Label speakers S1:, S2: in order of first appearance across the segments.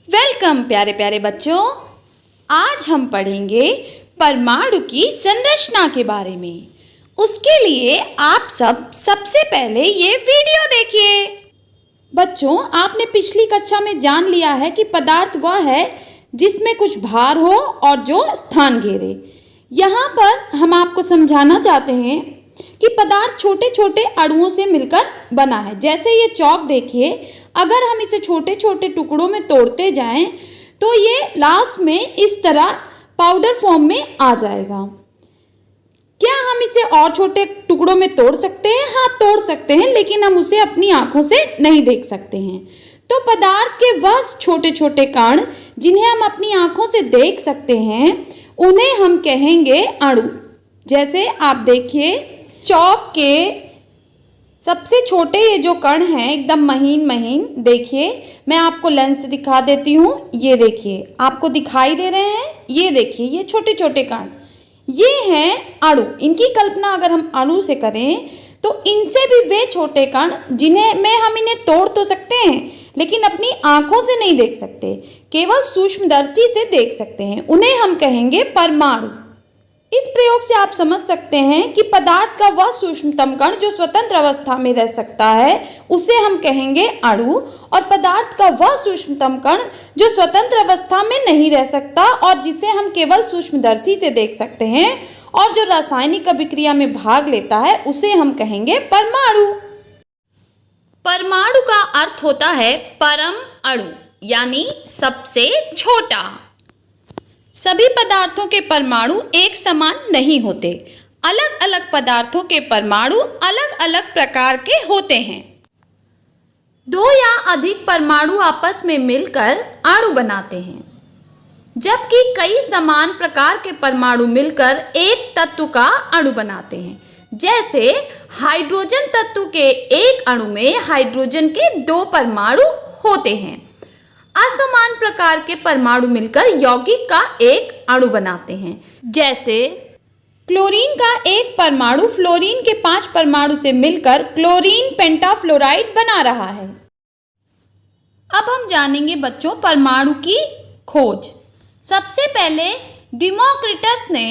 S1: Welcome प्यारे प्यारे बच्चों। आज हम पढ़ेंगे परमाणु की संरचना के बारे में। उसके लिए आप सबसे पहले ये वीडियो देखिए। बच्चों, आपने पिछली कक्षा में जान लिया है कि पदार्थ वह है जिसमें कुछ भार हो और जो स्थान घेरे। यहाँ पर हम आपको समझाना चाहते हैं कि पदार्थ छोटे छोटे अणुओं से मिलकर बना है। जैसे ये चौक देखिए, अगर हम इसे छोटे छोटे टुकड़ों में तोड़ते जाएं तो ये लास्ट में इस तरह पाउडर फॉर्म में आ जाएगा। क्या हम इसे और छोटे टुकड़ों में तोड़ सकते हैं? हाँ, तोड़ सकते हैं, लेकिन हम उसे अपनी आंखों से नहीं देख सकते हैं। तो पदार्थ के वह छोटे छोटे कण जिन्हें हम अपनी आंखों से देख सकते हैं उन्हें हम कहेंगे अणु। जैसे आप देखिए, चौक के सबसे छोटे ये जो कण हैं एकदम महीन महीन, देखिए मैं आपको लेंस से दिखा देती हूँ। ये देखिए, आपको दिखाई दे रहे हैं? ये देखिए, ये छोटे छोटे कण, ये हैं अणु। इनकी कल्पना अगर हम अणु से करें तो इनसे भी वे छोटे कण जिन्हें हम इन्हें तोड़ तो सकते हैं लेकिन अपनी आंखों से नहीं देख सकते, केवल सूक्ष्मदर्शी से देख सकते हैं, उन्हें हम कहेंगे परमाणु। इस प्रयोग से आप समझ सकते हैं कि पदार्थ का वह सूक्ष्मतम कण जो स्वतंत्र अवस्था में रह सकता है उसे हम कहेंगे अणु, और पदार्थ का वह सूक्ष्मतम कण जो स्वतंत्र अवस्था में नहीं रह सकता और जिसे हम केवल सूक्ष्मदर्शी से देख सकते हैं और जो रासायनिक अभिक्रिया में भाग लेता है उसे हम कहेंगे परमाणु। परमाणु का अर्थ होता है परम अणु, यानी सबसे छोटा। सभी पदार्थों के परमाणु एक समान नहीं होते। अलग अलग पदार्थों के परमाणु अलग अलग प्रकार के होते हैं। दो या अधिक परमाणु आपस में मिलकर अणु बनाते हैं, जबकि कई समान प्रकार के परमाणु मिलकर एक तत्व का अणु बनाते हैं। जैसे हाइड्रोजन तत्व के एक अणु में हाइड्रोजन के दो परमाणु होते हैं। असमान प्रकार के परमाणु मिलकर यौगिक का एक अणु बनाते हैं। जैसे क्लोरीन का एक परमाणु फ्लोरीन के 5 परमाणु से मिलकर क्लोरीन पेंटाफ्लोराइड बना रहा है। अब हम जानेंगे बच्चों परमाणु की खोज। सबसे पहले डिमोक्रिटस ने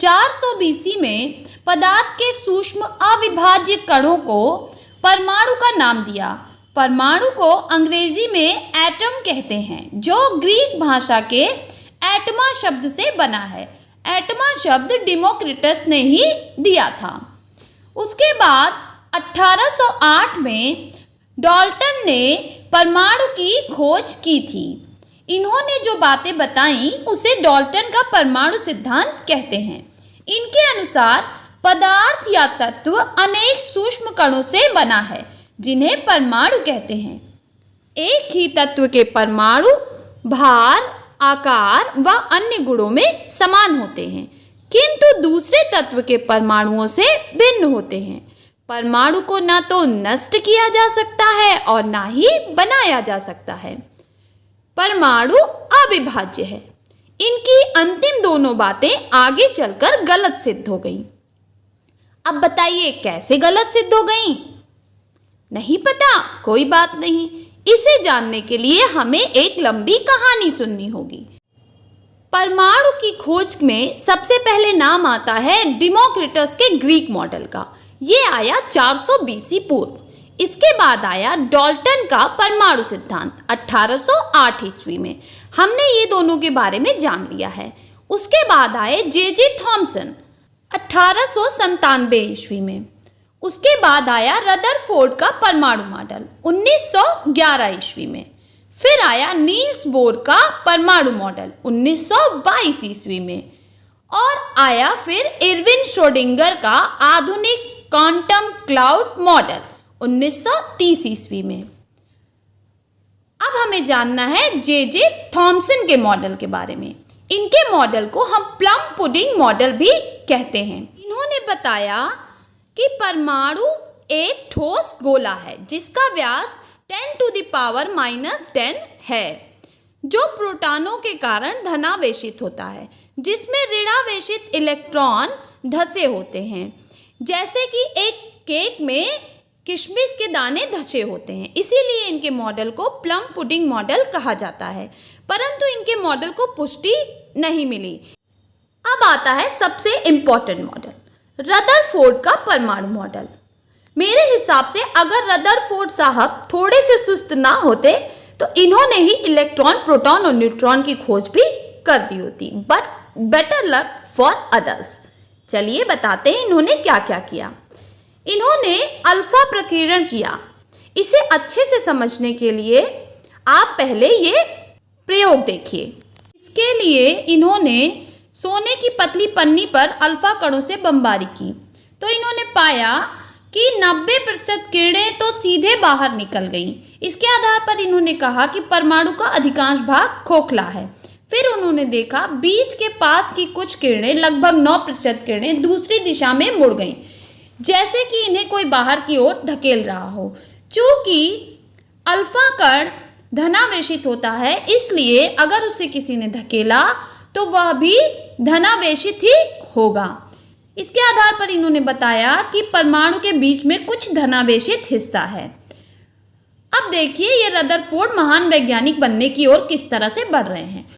S1: 400 बीसी में पदार्थ के सूक्ष्म अविभाज्य कणों को परमाणु का नाम दिया। परमाणु को अंग्रेजी में एटम कहते हैं, जो ग्रीक भाषा के एटमा शब्द से बना है। एटमा शब्द डिमोक्रिटस ने ही दिया था। उसके बाद 1808 में डाल्टन ने परमाणु की खोज की थी। इन्होंने जो बातें बताई उसे डाल्टन का परमाणु सिद्धांत कहते हैं। इनके अनुसार पदार्थ या तत्व अनेक सूक्ष्म कणों से बना है जिन्हें परमाणु कहते हैं। एक ही तत्व के परमाणु भार, आकार व अन्य गुणों में समान होते हैं, किंतु दूसरे तत्व के परमाणुओं से भिन्न होते हैं। परमाणु को न तो नष्ट किया जा सकता है और न ही बनाया जा सकता है। परमाणु अविभाज्य है। इनकी अंतिम दोनों बातें आगे चलकर गलत सिद्ध हो गई। अब बताइए कैसे गलत सिद्ध हो गई? नहीं पता? कोई बात नहीं, इसे जानने के लिए हमें एक लंबी कहानी सुननी होगी। परमाणु की खोज में सबसे पहले नाम आता है डिमोक्रिटस के ग्रीक मॉडल का। ये आया 400 बीसी पूर्व। इसके बाद आया डाल्टन का परमाणु सिद्धांत 1808 ईस्वी में। हमने ये दोनों के बारे में जान लिया है। उसके बाद आए जे थॉमसन 1897 ईस्वी में। उसके बाद आया रदरफोर्ड का परमाणु मॉडल 1911 ईस्वी में। फिर आया नील्स बोर का परमाणु मॉडल 1922 ईस्वी में। और आया फिर इरविन श्रोडिंगर का आधुनिक क्वांटम क्लाउड मॉडल 1930 ईस्वी में। अब हमें जानना है जे थॉमसन के मॉडल के बारे में। इनके मॉडल को हम प्लम पुडिंग मॉडल भी कहते हैं। इन्होंने बताया कि परमाणु एक ठोस गोला है जिसका व्यास 10⁻⁻10 है, जो प्रोटॉनों के कारण धनावेशित होता है, जिसमें ऋणावेशित इलेक्ट्रॉन धसे होते हैं। जैसे कि एक केक में किशमिश के दाने धसे होते हैं, इसीलिए इनके मॉडल को प्लम पुडिंग मॉडल कहा जाता है, परंतु इनके मॉडल को पुष्टि नहीं मिली। अब आता है सबसे इम्पोर्टेंट मॉडल, रदरफोर्ड का परमाणु मॉडल। मेरे हिसाब से अगर रदरफोर्ड साहब थोड़े से सुस्त ना होते तो इन्होंने ही इलेक्ट्रॉन, प्रोटॉन और न्यूट्रॉन की खोज भी कर दी होती, but better luck for others. चलिए बताते हैं इन्होंने क्या क्या किया। इन्होंने अल्फा प्रकीर्णन किया। इसे अच्छे से समझने के लिए आप पहले ये प्रयोग देखिए। इसके लिए इन्होंने सोने की पतली पन्नी पर अल्फा कणों से बमबारी की, तो इन्होंने पाया कि 90% किरणें तो सीधे बाहर निकल गईं। इसके आधार पर इन्होंने कहा कि परमाणु का अधिकांश भाग खोखला है। फिर उन्होंने देखा बीच के पास की कुछ किरणें, लगभग 9% किरणें दूसरी दिशा में मुड़ गईं, जैसे कि इन्हें कोई बाहर की ओर धकेल रहा हो। चूंकि अल्फा कण धनावेशित होता है, इसलिए अगर उसे किसी ने धकेला तो वह भी धनावेशित ही होगा। इसके आधार पर इन्होंने बताया कि परमाणु के बीच में कुछ धनावेशित हिस्सा है। अब देखिए ये रदरफोर्ड महान वैज्ञानिक बनने की ओर किस तरह से बढ़ रहे हैं।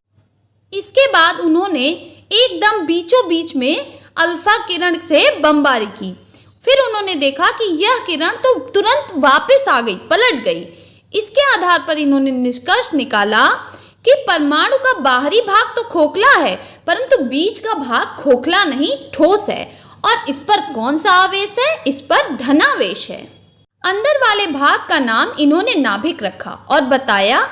S1: इसके बाद उन्होंने एकदम बीचों बीच में अल्फा किरण से बमबारी की। फिर उन्होंने देखा कि यह किरण तो तुरंत वापस आ गई, पलट गई। इसके आधार पर इन्होंने निष्कर्ष निकाला कि परमाणु का बाहरी भाग तो खोखला है, परंतु बीच का भाग खोखला नहीं, ठोस है। और इस पर कौन सा आवेश है? इस पर धनावेश है। अंदर वाले भाग का नाम इन्होंने नाभिक रखा और बताया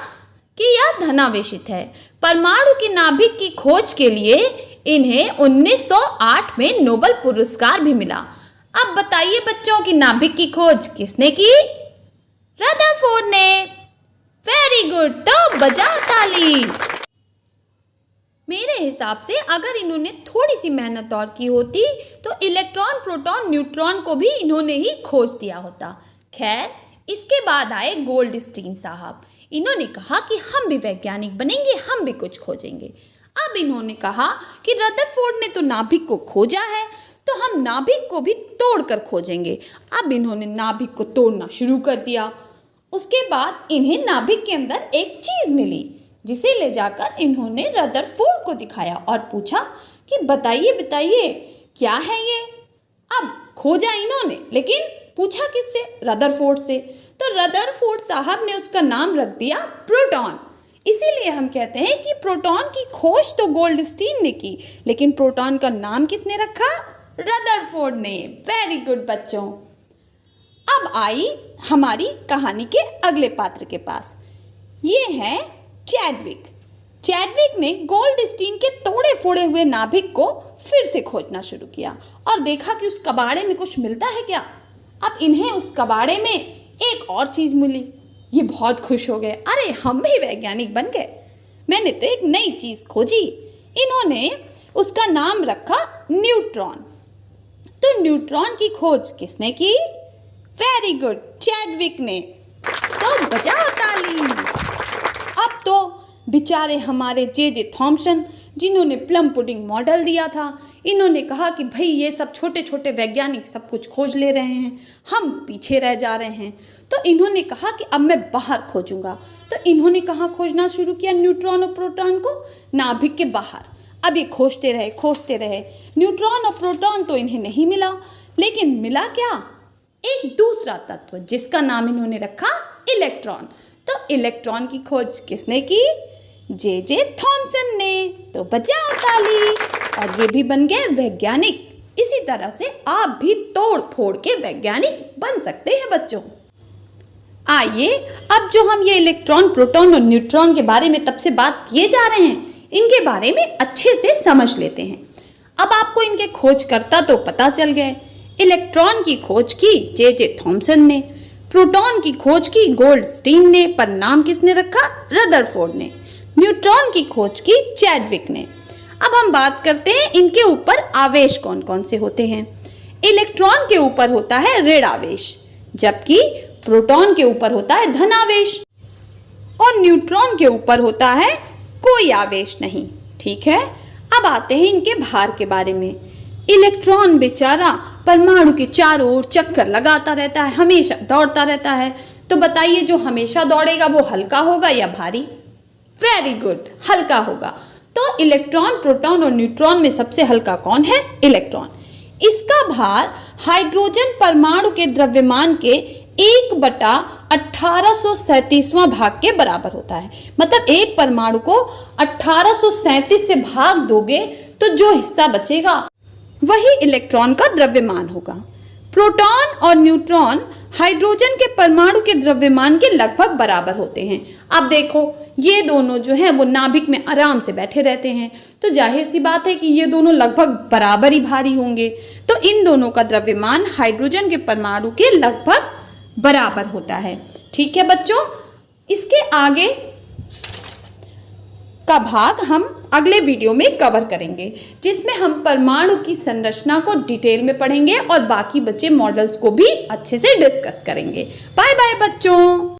S1: कि यह धनावेशित है। परमाणु की नाभिक की खोज के लिए इन्हें 1908 में नोबेल पुरस्कार भी मिला। अब बताइए बच्चों की नाभिक की खोज किसने की? रदरफोर्ड ने। वेरी गुड, तो बजाओ ताली। मेरे हिसाब से अगर इन्होंने थोड़ी सी मेहनत और की होती तो इलेक्ट्रॉन, प्रोटॉन, न्यूट्रॉन को भी इन्होंने ही खोज दिया होता। खैर, इसके बाद आए गोल्डस्टीन साहब। इन्होंने कहा कि हम भी वैज्ञानिक बनेंगे, हम भी कुछ खोजेंगे। अब इन्होंने कहा कि रदरफोर्ड ने तो नाभिक को खोजा है, तो हम नाभिक को भी तोड़कर खोजेंगे। अब इन्होंने नाभिक को तोड़ना शुरू कर दिया। उसके बाद इन्हें नाभिक के अंदर एक चीज़ मिली, जिसे ले जाकर इन्होंने रदरफोर्ड को दिखाया और पूछा कि बताइए बताइए क्या है ये। अब खोजा इन्होंने, लेकिन पूछा किससे? रदरफोर्ड से। तो रदरफोर्ड साहब ने उसका नाम रख दिया प्रोटॉन। इसीलिए हम कहते हैं कि प्रोटॉन की खोज तो गोल्डस्टीन ने की, लेकिन प्रोटॉन का नाम किसने रखा? रदरफोर्ड ने। वेरी गुड बच्चों। अब आई हमारी कहानी के अगले पात्र के पास। ये है चैडविक। चैडविक ने गोल्डस्टीन के तोड़े फोड़े हुए नाभिक को फिर से खोजना शुरू किया और देखा कि उस कबाड़े में कुछ मिलता है क्या। अब इन्हें उस कबाड़े में एक और चीज़ मिली। ये बहुत खुश हो गए, अरे हम भी वैज्ञानिक बन गए, मैंने तो एक नई चीज़ खोजी। इन्होंने उसका नाम रखा न्यूट्रॉन। तो न्यूट्रॉन की खोज किसने की? वेरी गुड, चैडविक ने। तो बजाओ ताली। अब तो बेचारे हमारे जे थॉमसन, जिन्होंने प्लम पुडिंग मॉडल दिया था, इन्होंने कहा कि भाई ये सब छोटे छोटे वैज्ञानिक सब कुछ खोज ले रहे हैं, हम पीछे रह जा रहे हैं। तो इन्होंने कहा कि अब मैं बाहर खोजूंगा। तो इन्होंने कहाँ खोजना शुरू किया न्यूट्रॉन और प्रोटॉन को? नाभिक के बाहर। अब ये खोजते रहे। न्यूट्रॉन और प्रोटॉन तो इन्हें नहीं मिला, लेकिन मिला क्या? एक दूसरा तत्व, जिसका नाम इन्होंने रखा इलेक्ट्रॉन। तो इलेक्ट्रॉन की खोज किसने की? जे थॉमसन ने। तो बजाओ ताली। और ये भी बन गए वैज्ञानिक। इसी तरह से आप भी तोड़ फोड़ के वैज्ञानिक बन सकते हैं बच्चों। आइए, अब जो हम ये इलेक्ट्रॉन, प्रोटॉन और न्यूट्रॉन के बारे में तब से बात किए जा रहे हैं, इनके बारे में अच्छे से समझ लेते हैं। अब आपको इनके खोजकर्ता तो पता चल गए। इलेक्ट्रॉन की खोज की जे थॉमसन ने, प्रोटॉन की खोज की गोल्डस्टीन ने, पर नाम किसने रखा? रदरफोर्ड ने। न्यूट्रॉन की खोज की चैडविक ने। अब हम बात करते हैं इनके ऊपर आवेश कौन कौन से होते हैं। इलेक्ट्रॉन के ऊपर होता है ऋण आवेश, जबकि प्रोटॉन के ऊपर होता है धन आवेश, और न्यूट्रॉन के ऊपर होता है कोई आवेश नहीं। ठीक है, अब आते हैं इनके भार के बारे में। इलेक्ट्रॉन बेचारा परमाणु के चारों ओर चक्कर लगाता रहता है, हमेशा दौड़ता रहता है। तो बताइए जो हमेशा दौड़ेगा वो हल्का होगा या भारी? वेरी गुड, हल्का होगा। तो इलेक्ट्रॉन, प्रोटॉन और न्यूट्रॉन में सबसे हल्का कौन है? इलेक्ट्रॉन। इसका भार हाइड्रोजन परमाणु के द्रव्यमान के 1/1837वां भाग के बराबर होता है। मतलब एक परमाणु को 1837 से भाग दोगे तो जो हिस्सा बचेगा वही इलेक्ट्रॉन का द्रव्यमान होगा। प्रोटॉन और न्यूट्रॉन हाइड्रोजन के परमाणु के द्रव्यमान के लगभग बराबर होते हैं। अब देखो ये दोनों जो हैं वो नाभिक में आराम से बैठे रहते हैं, तो जाहिर सी बात है कि ये दोनों लगभग बराबर ही भारी होंगे। तो इन दोनों का द्रव्यमान हाइड्रोजन के परमाणु के लगभग बराबर होता है। ठीक है बच्चों, इसके आगे का भाग हम अगले वीडियो में कवर करेंगे, जिसमें हम परमाणु की संरचना को डिटेल में पढ़ेंगे और बाकी बचे मॉडल्स को भी अच्छे से डिस्कस करेंगे। बाय बाय बच्चों।